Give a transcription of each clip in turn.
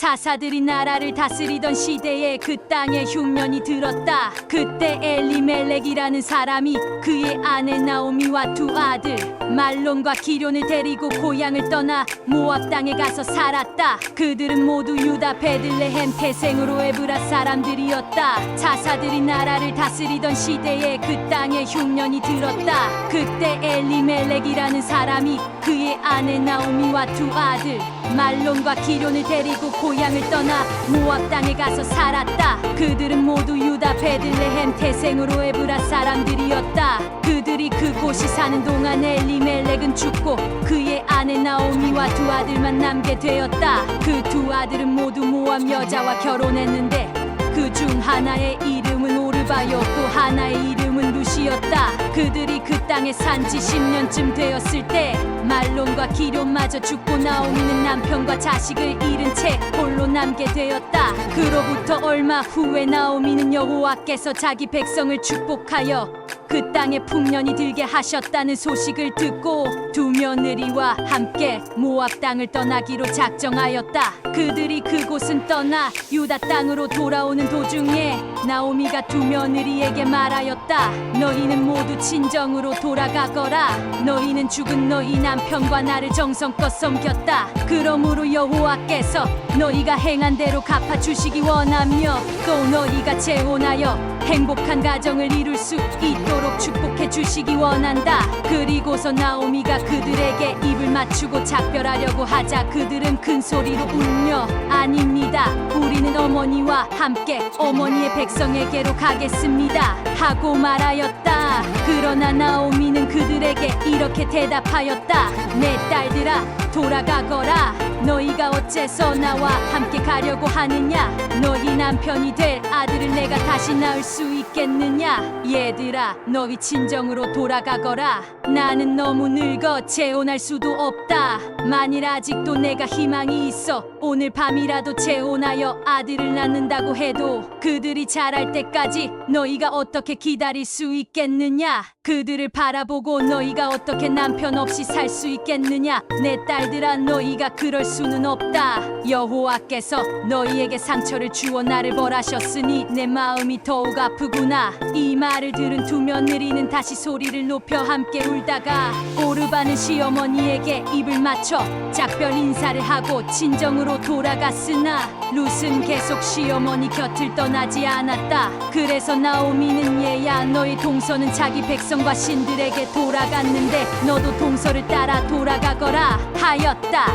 사사들이 나라를 다스리던 시대에 그 땅에 흉년이 들었다. 그때 엘리멜렉이라는 사람이 그의 아내 나오미와 두 아들 말론과 기럐을 데리고 고향을 떠나 모압 땅에 가서 살았다. 그들은 모두 유다 베들레헴 태생으로 에브라 사람들이었다. 사사들이 나라를 다스리던 시대에 그 땅에 흉년이 들었다. 그때 엘리멜렉이라는 사람이 그의 아내 나오미와 두 아들 말론과 기럐을 데리고 고향을 떠나 모압 땅에 가서 살았다. 그들은 모두 유다 베들레헴 태생으로 에브라 사람들이었다. 그들이 그곳이 사는 동안 엘리멜렉은 죽고 그의 아내 나오미와 두 아들만 남게 되었다. 그 두 아들은 모두 모압 여자와 결혼했는데 그 중 하나의 이름은 오르바요 또 하나의 이름은 루시였다. 그들이 그 땅에 산 지 10년쯤 되었을 때 말론과 기럐마저 죽고 나오미는 남편과 자식을 잃은 채 홀로 남게 되었다. 그로부터 얼마 후에 나오미는 여호와께서 자기 백성을 축복하여 그 땅에 풍년이 들게 하셨다는 소식을 듣고 두 며느리와 함께 모압 땅을 떠나기로 작정하였다. 그들이 그곳은 떠나 유다 땅으로 돌아오는 도중에 나오미가 두 며느리에게 말하였다. 너희는 모두 친정으로 돌아가거라. 너희는 죽은 너희 남편과 나를 정성껏 섬겼다. 그러므로 여호와께서 너희가 행한 대로 갚아주시기 원하며 또 너희가 재혼하여 행복한 가정을 이룰 수 있도록 축복해 주시기 원한다. 그리고서 나오미가 그들에게 입을 맞추고 작별하려고 하자 그들은 큰 소리로 울며 아닙니다. 우리는 어머니와 함께 어머니의 백성에게로 가겠습니다 하고 말하였다. 그러나 나오미는 그들에게 이렇게 대답하였다. 내 딸들아 돌아가거라. 너희가 어째서 나와 함께 가려고 하느냐? 너희 남편이 될 아들을 내가 다시 낳을 수 있겠느냐? 얘들아 너희 친정으로 돌아가거라. 나는 너무 늙어 재혼할 수도 없다. 만일 아직도 내가 희망이 있어 오늘 밤이라도 재혼하여 아들을 낳는다고 해도 그들이 자랄 때까지 너희가 어떻게 기다릴 수 있겠느냐? 그들을 바라보고 너희가 어떻게 남편 없이 살 수 있겠느냐? 내 딸들아 너희가 그럴 수는 없다. 여호와께서 너희에게 상처를 주어 나를 벌하셨으니 내 마음이 더욱 아프구나. 이 말을 들은 두 며느리는 다시 소리를 높여 함께 울다가 오르바는 시어머니에게 입을 맞춰 작별 인사를 하고 친정으로 돌아갔으나 룻은 계속 시어머니 곁을 떠나지 않았다. 그래서 나오미는 얘야 너희 동서는 자기 백성과 신들에게 돌아갔는데 너도 동서를 따라 돌아가거라 하였다.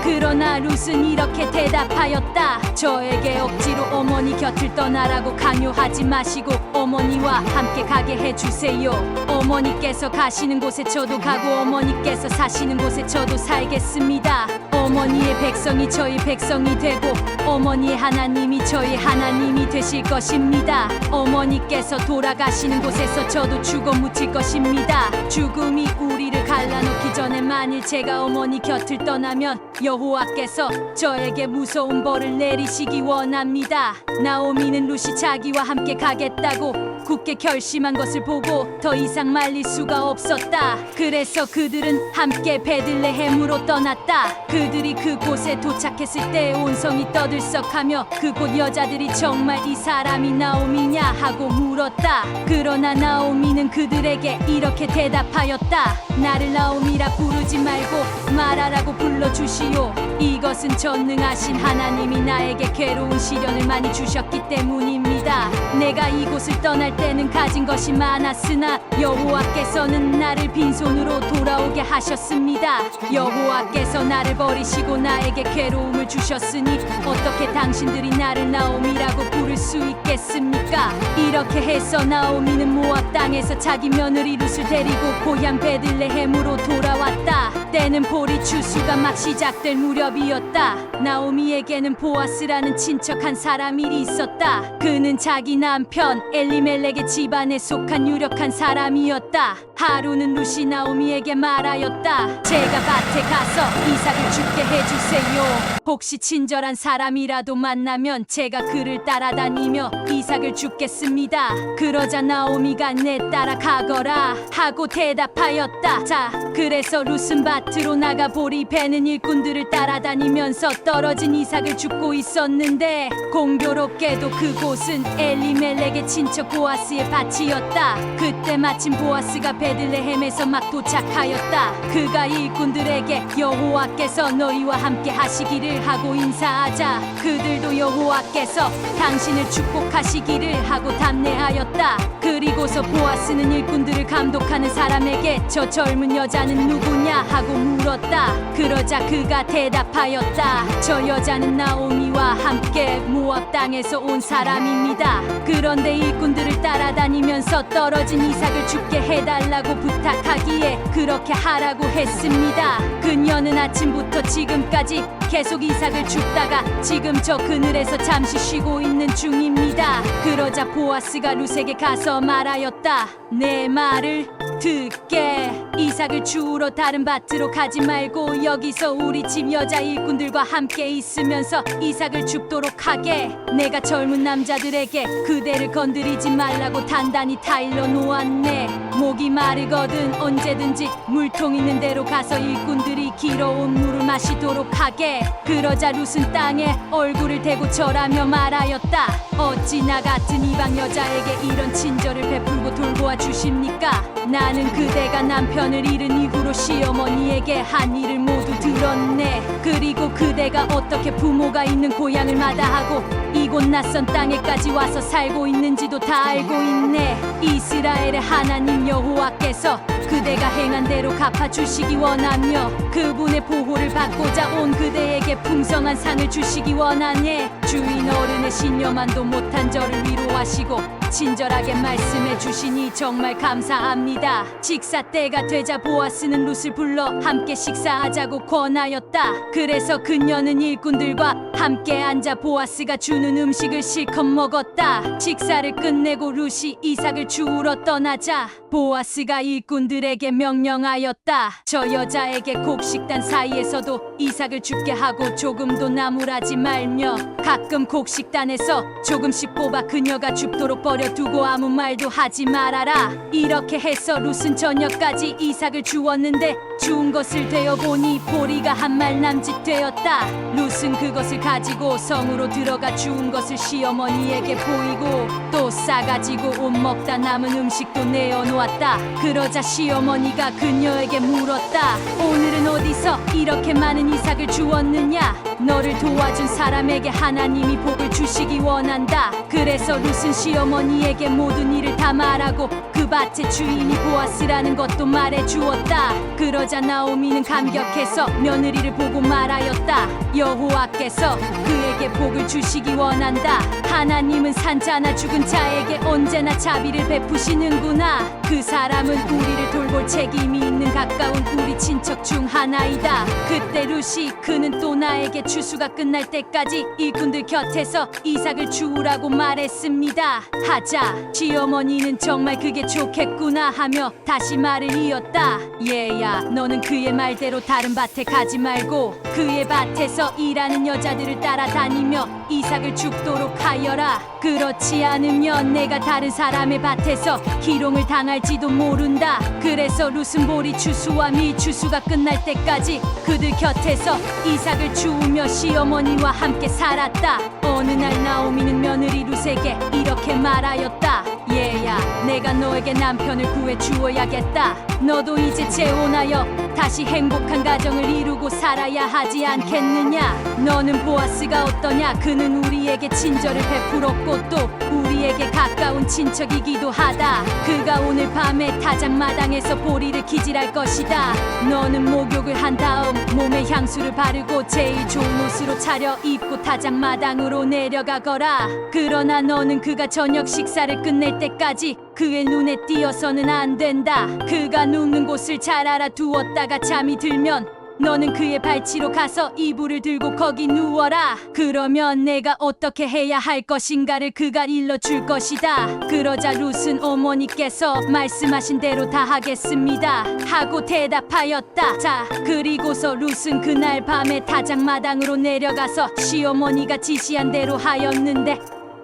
그러나 룻은 이렇게 대답하였다. 저에게 억지로 어머니 곁을 떠나라고 강요하지 마시고 어머니와 함께 가게 해주세요. 어머니께서 가시는 곳에 저도 가고 어머니께서 사시는 곳에 저도 살겠습니다. 어머니의 백성이 저희 백성이 되고 어머니의 하나님이 저희 하나님이 되실 것입니다. 어머니께서 돌아가시는 곳에서 저도 죽어 묻힐 것입니다. 죽음이 우리를 갈라놓기 전에 만일 제가 어머니 곁을 떠나면 여호와께서 저에게 무서운 벌을 내리시기 원합니다. 나오미는 룻이 자기와 함께 가겠다고 굳게 결심한 것을 보고 더 이상 말릴 수가 없었다. 그래서 그들은 함께 베들레헴으로 떠났다. 그들이 그곳에 도착했을 때 온 성이 떠들썩하며 그곳 여자들이 정말 이 사람이 나오미냐 하고 물었다. 그러나 나오미는 그들에게 이렇게 대답하였다. 나를 나오미라 부르지 말고 마라라고 불러주시오. 이것은 전능하신 하나님이 나에게 괴로운 시련을 많이 주셨기 때문입니다. 내가 이곳을 떠날 때는 가진 것이 많았으나 여호와께서는 나를 빈손으로 돌아오게 하셨습니다. 여호와께서 나를 버리시고 나에게 괴로움을 주셨으니 어떻게 당신들이 나를 나오미라고 부를 수 있겠습니까? 이렇게 해서 나오미는 모압 땅에서 자기 며느리 룻을 데리고 고향 베들레헴으로 돌아왔다. 때는 보리 추수가 막 시작될 무렵이었다. 나오미에게는 보아스라는 친척한 사람이 있었다. 그는 자기 남편 엘리멜렉의 집안에 속한 유력한 사람이었다. 하루는 룻이 나오미에게 말하였다. 제가 밭에 가서 이삭을 죽게 해주세요. 혹시 친절한 사람이라도 만나면 제가 그를 따라다니며 이삭을 죽겠습니다. 그러자 나오미가 내 따라가거라 하고 대답하였다. 자, 그래서 룻은 밭으로 나가 보리 베는 일꾼들 일꾼들을 따라다니면서 떨어진 이삭을 줍고 있었는데 공교롭게도 그곳은 엘리멜렉의 친척 보아스의 밭이었다. 그때 마침 보아스가 베들레헴에서 막 도착하였다. 그가 일꾼들에게 여호와께서 너희와 함께 하시기를 하고 인사하자 그들도 여호와께서 당신을 축복하시기를 하고 답례하였다. 그리고서 보아스는 일꾼들을 감독하는 사람에게 저 젊은 여자는 누구냐 하고 물었다. 그러자 그가 대답하였다. 저 여자는 나오미와 함께 모압 땅에서 온 사람입니다. 그런데 일꾼들을 따라다니면서 떨어진 이삭을 죽게 해달라고 부탁하기에 그렇게 하라고 했습니다. 그녀는 아침부터 지금까지 계속 이삭을 줍다가 지금 저 그늘에서 잠시 쉬고 있는 중입니다. 그러자 보아스가 룻에게 가서 말하였다. 내 말을 듣게. 이삭을 주우러 다른 밭으로 가지 말고 여기서 우리 집 여자 일꾼들과 함께 있으면서 이삭을 줍도록 하게. 내가 젊은 남자들에게 그대를 건드리지 말라고 단단히 타일러 놓았네. 목이 마르거든 언제든지 물통 있는 데로 가서 일꾼들이 길어온 물을 마시도록 하게. 그러자 룻은 땅에 얼굴을 대고 절하며 말하였다. 어찌 나 같은 이방 여자에게 이런 친절을 베풀고 돌보아 주십니까? 나는 그대가 남편을 잃은 이후로 시어머니에게 한 일을 모두 들었네. 그리고 그대가 어떻게 부모가 있는 고향을 마다하고 이곳 낯선 땅에까지 와서 살고 있는지도 다 알고 있네. 이스라엘의 하나님 여호와께서 그대가 행한 대로 갚아주시기 원하며 그분의 보호를 받고자 온 그대에게 풍성한 상을 주시기 원하네. 주인 어른의 신여만도 못한 저를 위로하시고 친절하게 말씀해 주시니 정말 감사합니다. 식사 때가 되자 보아스는 룻을 불러 함께 식사하자고 권하였다. 그래서 그녀는 일꾼들과 함께 앉아 보아스가 주는 음식을 실컷 먹었다. 식사를 끝내고 룻이 이삭을 주우러 떠나자 보아스가 일꾼들에게 명령하였다. 저 여자에게 곡식단 사이에서도 이삭을 죽게 하고 조금도 나무라지 말며 가끔 곡식단에서 조금씩 뽑아 그녀가 죽도록 버려두고 아무 말도 하지 말아라. 이렇게 해서 룻은 저녁까지 이삭을 주었는데 주운 것을 되어보니 보리가 한 말 남짓되었다. 룻은 그것을 가지고 성으로 들어가 주운 것을 시어머니에게 보이고 또 싸가지고 옷 먹다 남은 음식도 내어놓았다. 그러자 시어머니가 그녀에게 물었다. 오늘은 어디서 이렇게 많은 이삭을 주었느냐? 너를 도와준 사람에게 하나님이 복을 주시기 원한다. 그래서 룻은 시어머니에게 모든 일을 다 말하고 그 밭의 주인이 보아스라는 것도 말해주었다. 그러자 나오미는 감격해서 며느리를 보고 말하였다. 여호와께서 그에게 복을 주시기 원한다. 하나님은 산자나 죽은 자에게 언제나 자비를 베푸시는구나. 그 사람은 우리를 돌볼 책임이 있는 가까운 우리 친척 중 하나이다. 그때 룻이 그는 또 나에게 추수가 끝날 때까지 일꾼들 곁에서 이삭을 주우라고 말했습니다. 하자 시어머니는 정말 그게 좋겠구나 하며 다시 말을 이었다. 얘야 너는 그의 말대로 다른 밭에 가지 말고 그의 밭에서 일하는 여자들을 따라다니며 이삭을 죽도록 하여라. 그렇지 않으면 내가 다른 사람의 밭에서 기롱을 당할지도 모른다. 그래서 룻은 보리 추수와 밀 추수가 끝날 때까지 그들 곁에서 이삭을 주우며 시어머니와 함께 살았다. 어느 날 나오미는 며느리 룻에게 이렇게 말하였다. 얘야 내가 너에게 남편을 구해 주어야겠다. 너도 이제 재혼하여 다시 행복한 가정을 이루고 살아야 하지 않겠느냐? 너는 보아스가 어떠냐? 그는 우리에게 친절을 베풀었고 또 우리에게 가까운 친척이기도 하다. 그가 오늘 밤에 타작마당에서 보리를 기질할 것이다. 너는 목욕을 한 다음 몸에 향수를 바르고 제일 좋은 옷으로 차려 입고 타작마당으로 내려가거라. 그러나 너는 그가 저녁 식사를 끝낼 때까지 그의 눈에 띄어서는 안 된다. 그가 눕는 곳을 잘 알아두었다가 잠이 들면 너는 그의 발치로 가서 이불을 들고 거기 누워라. 그러면 내가 어떻게 해야 할 것인가를 그가 일러줄 것이다. 그러자 룻은 어머니께서 말씀하신 대로 다 하겠습니다 하고 대답하였다. 자 그리고서 룻은 그날 밤에 타작마당으로 내려가서 시어머니가 지시한 대로 하였는데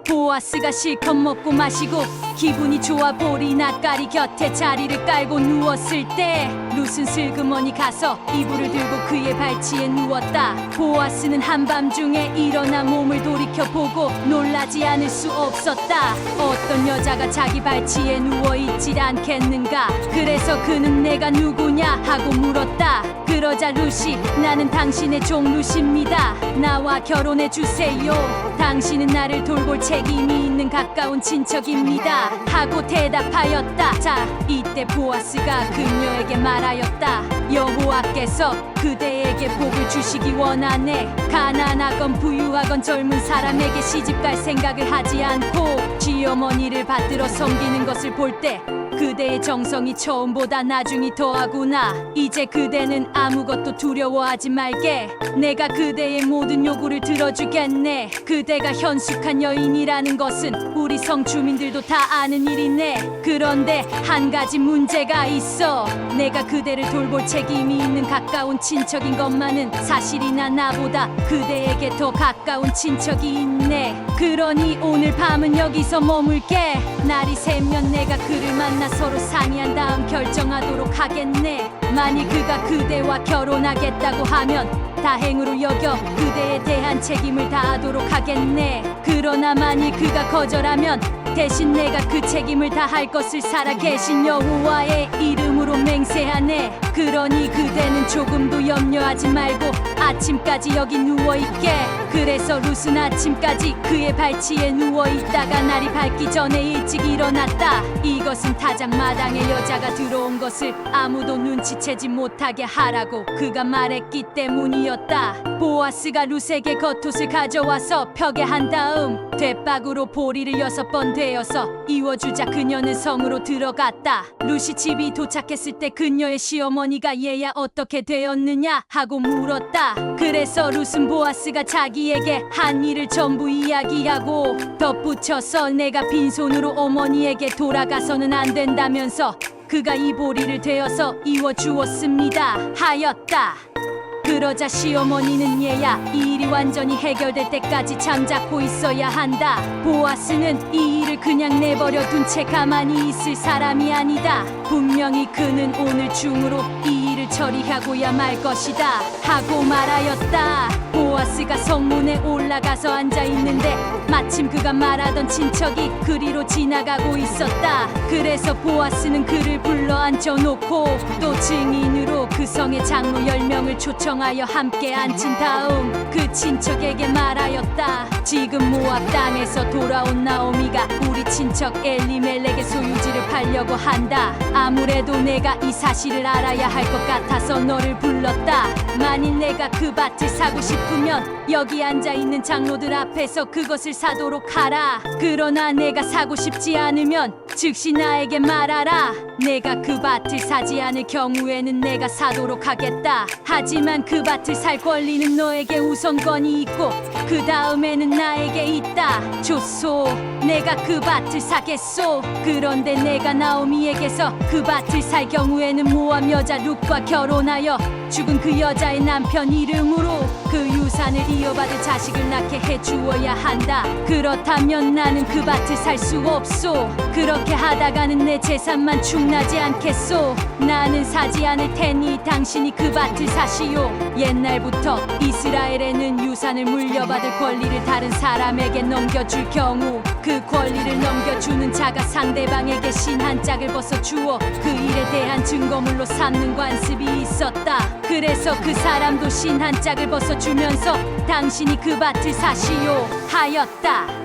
보아스가 실컷 먹고 마시고 기분이 좋아 보리 낯가리 곁에 자리를 깔고 누웠을 때 룻은 슬그머니 가서 이불을 들고 그의 발치에 누웠다. 보아스는 한밤중에 일어나 몸을 돌이켜보고 놀라지 않을 수 없었다. 어떤 여자가 자기 발치에 누워있질 않겠는가. 그래서 그는 내가 누구냐 하고 물었다. 그러자 룻이 나는 당신의 종 룻입니다. 나와 결혼해주세요. 당신은 나를 돌볼 책임이 있는 가까운 친척입니다 하고 대답하였다. 자, 이때 보아스가 그녀에게 말하였다. 여호와께서 그대에게 복을 주시기 원하네. 가난하건 부유하건 젊은 사람에게 시집갈 생각을 하지 않고 시어머니를 받들어 섬기는 것을 볼 때 그대의 정성이 처음보다 나중이 더하구나. 이제 그대는 아무것도 두려워하지 말게. 내가 그대의 모든 요구를 들어주겠네. 그대가 현숙한 여인이라는 것은 우리 성 주민들도 다 아는 일이네. 그런데 한 가지 문제가 있어. 내가 그대를 돌볼 책임이 있는 가까운 친척인 것만은 사실이나 나보다 그대에게 더 가까운 친척이 있네. 그러니 오늘 밤은 여기서 머물게. 날이 새면 내가 그를 만나 서로 상의한 다음 결정하도록 하겠네. 만일 그가 그대와 결혼하겠다고 하면 다행으로 여겨 그대에 대한 책임을 다하도록 하겠네. 그러나 만일 그가 거절하면 대신 내가 그 책임을 다할 것을 살아계신 여호와의 이름으로 맹세하네. 그러니 그대는 조금도 염려하지 말고 아침까지 여기 누워있게. 그래서 룻은 아침까지 그의 발치에 누워있다가 날이 밝기 전에 일찍 일어났다. 이것은 타작마당에 여자가 들어온 것을 아무도 눈치채지 못하게 하라고 그가 말했기 때문이었다. 보아스가 룻에게 겉옷을 가져와서 펴게 한 다음 뒷박으로 보리를 6번 되어서 이워주자 그녀는 성으로 들어갔다. 룻이 집이 도착했을 때 그녀의 시어머니가 얘야 어떻게 되었느냐 하고 물었다. 그래서 룻은 보아스가 자기에게 한 일을 전부 이야기하고 덧붙여서 내가 빈손으로 어머니에게 돌아가서는 안 된다면서 그가 이 보리를 되어서 이워주었습니다 하였다. 그러자 시어머니는 얘야 이 일이 완전히 해결될 때까지 잠자코 있어야 한다. 보아스는 이 일을 그냥 내버려 둔 채 가만히 있을 사람이 아니다. 분명히 그는 오늘 중으로 이 일을 처리하고야 말 것이다 하고 말하였다. 보아스가 성문에 올라가서 앉아있는데 마침 그가 말하던 친척이 그리로 지나가고 있었다. 그래서 보아스는 그를 불러 앉혀놓고 또 증인으로 그 성의 장로 10명을 초청하여 함께 앉힌 다음 그 친척에게 말하였다. 지금 모압 땅에서 돌아온 나오미가 우리 친척 엘리멜렉의 소유지를 팔려고 한다. 아무래도 내가 이 사실을 알아야 할 것 같아서 너를 불렀다. 만일 내가 그 밭을 사고 싶으면 여기 앉아있는 장로들 앞에서 그것을 사도록 하라. 그러나 내가 사고 싶지 않으면 즉시 나에게 말하라. 내가 그 밭을 사지 않을 경우에는 내가 사도록 하겠다. 하지만 그 밭을 살 권리는 너에게 우선권이 있고 그 다음에는 나에게 있다. 좋소. 내가 그 밭을 사겠소. 그런데 내가 나오미에게서 그 밭을 살 경우에는 모압 여자 룻과 결혼하여 죽은 그 여자의 남편 이름으로 그 유산을 이어받을 자식을 낳게 해주어야 한다. 그렇다면 나는 그 밭을 살 수 없소. 그렇게 하다가는 내 재산만 충나지 않겠소. 나는 사지 않을 테니 당신이 그 밭을 사시오. 옛날부터 이스라엘에는 유산을 물려받을 권리를 다른 사람에게 넘겨줄 경우 그 권리를 넘겨주는 자가 상대방에게 신 한 짝을 벗어주어 그 일에 대한 증거물로 삼는 관습이 있었다. 그래서 그 사람도 신 한 짝을 벗어주면서 당신이 그 밭을 사시오 하였다.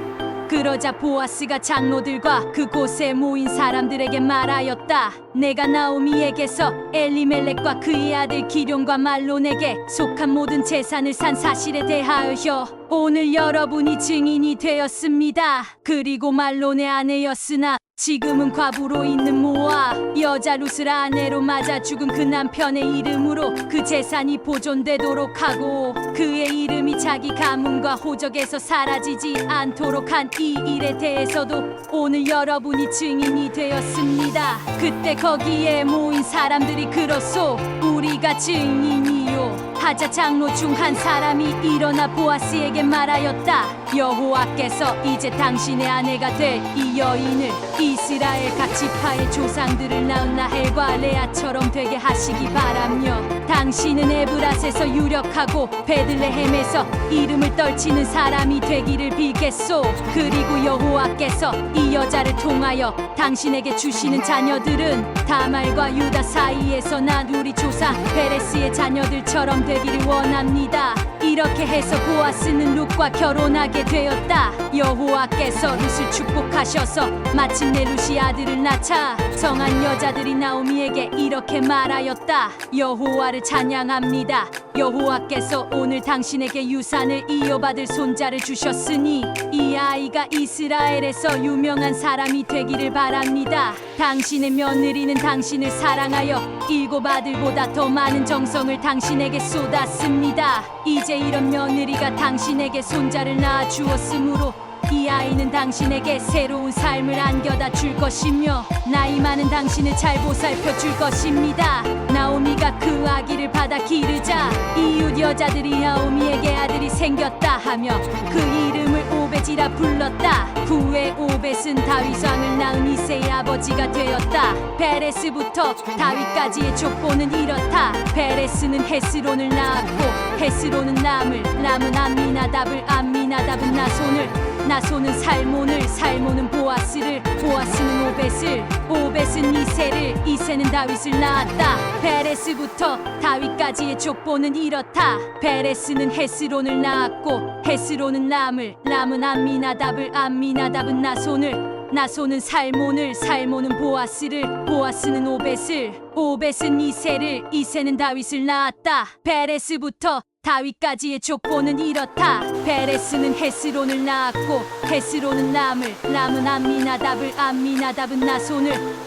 그러자 보아스가 장로들과 그곳에 모인 사람들에게 말하였다. 내가 나오미에게서 엘리멜렉과 그의 아들 기럯과 말론에게 속한 모든 재산을 산 사실에 대하여 오늘 여러분이 증인이 되었습니다. 그리고 말론의 아내였으나 지금은 과부로 있는 모압 여자 룻을 아내로 맞아 죽은 그 남편의 이름으로 그 재산이 보존되도록 하고 그의 이름이 자기 가문과 호적에서 사라지지 않도록 한 이 일에 대해서도 오늘 여러분이 증인이 되었습니다. 그때 거기에 모인 사람들이 그렇소. 우리가 증인이요 하자 장로 중 한 사람이 일어나 보아스에게 말하였다. 여호와께서 이제 당신의 아내가 될 이 여인을 이스라엘 각 지파의 조상들을 낳은 라헬과 레아처럼 되게 하시기 바라며, 당신은 에브랏에서 유력하고 베들레헴에서 이름을 떨치는 사람이 되기를 빌겠소. 그리고 여호와께서 이 여자를 통하여 당신에게 주시는 자녀들은 다말과 유다 사이에서 난 우리 조상 베레스의 자녀들처럼 되기를 원합니다. 이렇게 해서 보아스는 룻과 결혼하게 되었다. 여호와께서 룻을 축복하셔서 마침내 룻이 아들을 낳자 정한 여자들이 나오미에게 이렇게 말하였다. 여호와를 찬양합니다. 여호와께서 오늘 당신에게 유산을 이어받을 손자를 주셨으니 이 아이가 이스라엘에서 유명한 사람이 되기를 바랍니다. 당신의 며느리는 당신을 사랑하여 7 아들보다 더 많은 정성을 당신에게 쏟았습니다. 이제 이런 며느리가 당신에게 손자를 낳아 주었으므로 이 아이는 당신에게 새로운 삶을 안겨다 줄 것이며 나이 많은 당신을 잘 보살펴 줄 것입니다. 나오미가 그 아기를 받아 기르자 이웃 여자들이 나오미에게 아들이 생겼다 하며 그 이름을 오벳이라 불렀다. 후에 오벳은 다윗 왕을 낳은 이새의 아버지가 되었다. 베레스부터 다윗까지의 족보는 이렇다. 베레스는 헤스론을 낳았고 헤스론은 람을, 람은 암미나답을, 암미나답은 나손은 살몬을, 살몬은 보아스를, 보아스는 오벳을, 오벳은 이새를, 이새는 다윗을 낳았다. 베레스부터 다윗까지의 족보는 이렇다. 베레스는 헤스론을 낳았고 헤스론은 람을, 람은 암미나답을, 암미나답은 나손은 살몬을, 살몬은 보아스를, 보아스는 오벳을, 오벳은 이새를, 이새는 다윗을 낳았다. 베레스부터 다윗까지의 족보는 이렇다. 베레스는 헤스론을 낳았고 헤스론은 람을, 람은 암미나답을, 암미나답은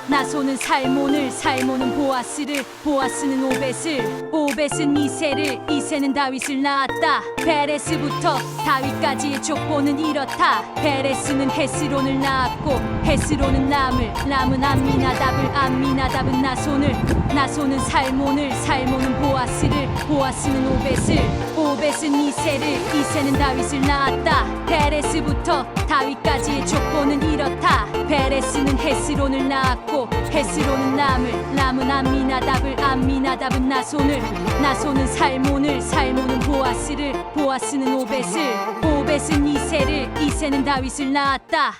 나손은 살몬을, 살몬은 보아스를, 보아스는 오벳을, 오벳은 이새를, 이새는 다윗을 낳았다. 베레스부터 다윗까지의 족보는 이렇다. 베레스는 헤스론을 낳았고 헤스론은 람을, 람은 암미나답을, 암미나답은 나손은 살몬을, 살몬은 보아스를, 보아스는 오벳을, 오벳은 이새를, 이새는 다윗을 낳았다. 베레스부터 다윗까지의 족보는 이렇다. 베레스는 헤스론을 낳았고 헤스론은 람을, 람은 암미나답을, 암미나답은 나손은 살몬을, 살몬은 보아스를, 보아스는 오벳을, 오벳은 이새를, 이새는 다윗을 낳았다.